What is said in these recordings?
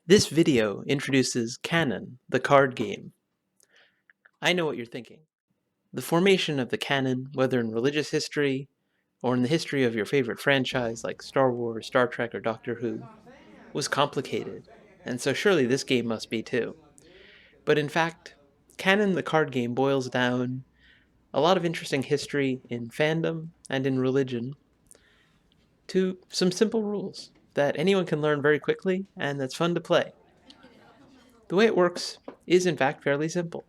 This video introduces Canon, the card game. I know what you're thinking. The formation of the canon, whether in religious history or in the history of your favorite franchise like Star Wars, Star Trek, or Doctor Who, was complicated, and so surely this game must be too. But in fact, Canon, the card game, boils down a lot of interesting history in fandom and in religion to some simple rules that anyone can learn very quickly and that's fun to play. The way it works is in fact fairly simple.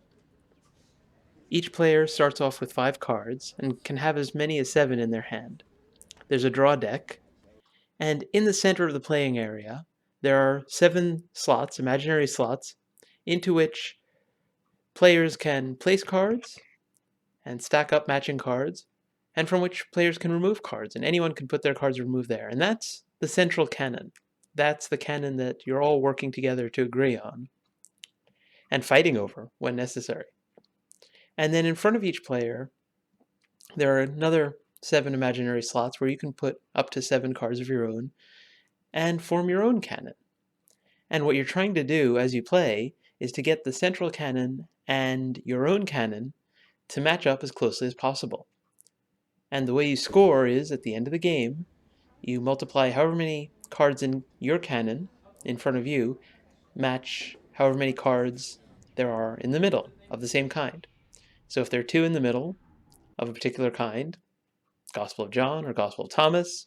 Each player starts off with 5 cards and can have as many as 7 in their hand. There's a draw deck, and in the center of the playing area, there are 7 slots, imaginary slots, into which players can place cards and stack up matching cards, and from which players can remove cards, and anyone can put their cards removed there. And that's the central canon. That's the canon that you're all working together to agree on and fighting over when necessary. And then in front of each player, there are another 7 imaginary slots where you can put up to 7 cards of your own and form your own canon. And what you're trying to do as you play is to get the central canon and your own canon to match up as closely as possible. And the way you score is, at the end of the game, you multiply however many cards in your canon in front of you match however many cards there are in the middle of the same kind. So if there are 2 in the middle of a particular kind, Gospel of John or Gospel of Thomas,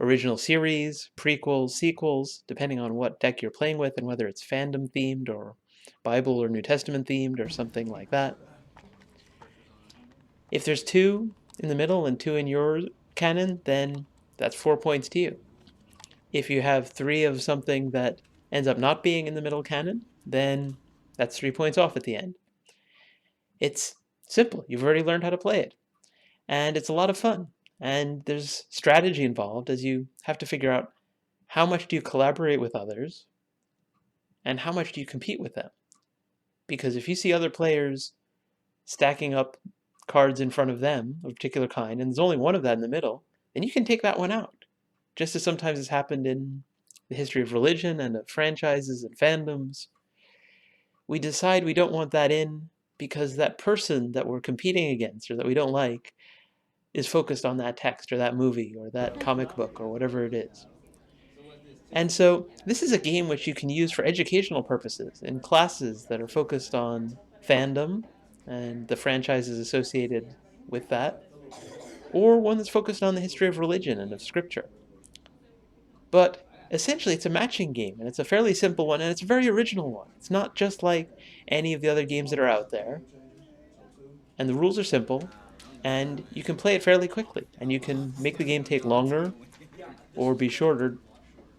original series, prequels, sequels, depending on what deck you're playing with and whether it's fandom themed or Bible or New Testament themed or something like that. If there's 2 in the middle and 2 in your canon, then that's 4 points to you. If you have 3 of something that ends up not being in the middle canon, then that's 3 points off at the end. It's simple. You've already learned how to play it. And it's a lot of fun. And there's strategy involved as you have to figure out how much do you collaborate with others and how much do you compete with them. Because if you see other players stacking up cards in front of them of a particular kind, and there's only one of that in the middle, then you can take that one out. Just as sometimes has happened in the history of religion and of franchises and fandoms. We decide we don't want that in because that person that we're competing against or that we don't like is focused on that text or that movie or that comic book or whatever it is. And so this is a game which you can use for educational purposes in classes that are focused on fandom and the franchises associated with that, or one that's focused on the history of religion and of scripture. But essentially it's a matching game, and it's a fairly simple one, and it's a very original one. It's not just like any of the other games that are out there, and the rules are simple, and you can play it fairly quickly, and you can make the game take longer or be shorter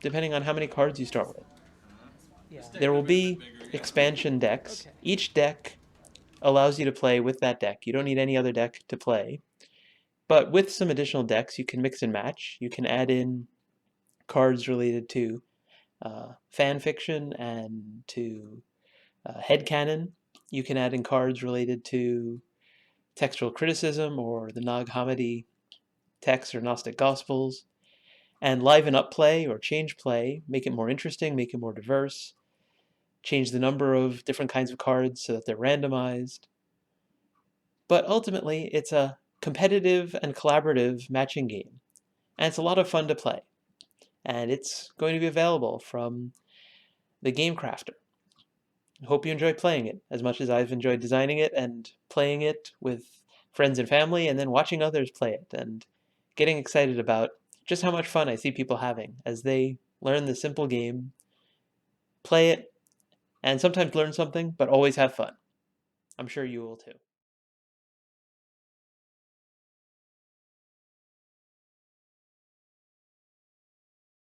depending on how many cards you start with. There will be expansion decks. Each deck allows you to play with that deck. You don't need any other deck to play. But with some additional decks, you can mix and match. You can add in cards related to fan fiction and to headcanon. You can add in cards related to textual criticism or the Nag Hammadi texts or Gnostic Gospels, and liven up play or change play, make it more interesting, make it more diverse, change the number of different kinds of cards so that they're randomized. But ultimately, it's a competitive and collaborative matching game, and it's a lot of fun to play. And it's going to be available from the Game Crafter. I hope you enjoy playing it as much as I've enjoyed designing it and playing it with friends and family, and then watching others play it and getting excited about just how much fun I see people having as they learn the simple game, play it, and sometimes learn something, but always have fun. I'm sure you will too.